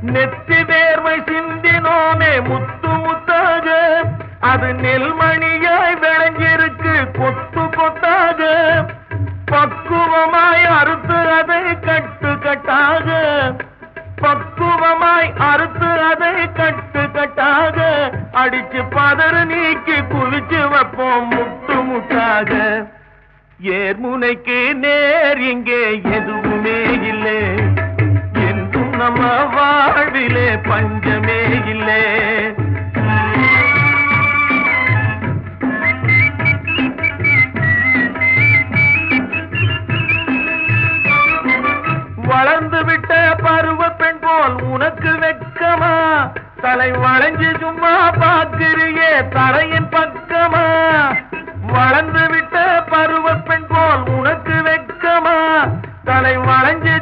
நெத்தி வேர்வை சிந்தினோமே முத்து முத்தாக அது நெல்மணியாய் விளைஞ்சிருக்கு கொத்து கொத்தாக பக்குவமாய் அறுத்து அதை கட்டு கட்டாக பக்குவமாய் அறுத்து அதை கட்டு கட்டாக அடிச்சு பதறு நீக்கி குளிச்சு வைப்போம் முட்டு முட்டாக ஏர்முனைக்கு நேர் இங்கே எதுவுமே இல்லை என்றும் நம்ம வாழ்விலே பஞ்சமே இல்லை வளர்ந்து விட்ட பருவ பெண் போல் உனக்கு வெட்கமா தலை வளைஞ்சு சும்மா பார்க்கிறியே தலையின் பக்கமா வளர்ந்து விட்ட பருவ பெண் போல் உனக்கு வெட்கமா தலை வளைஞ்சு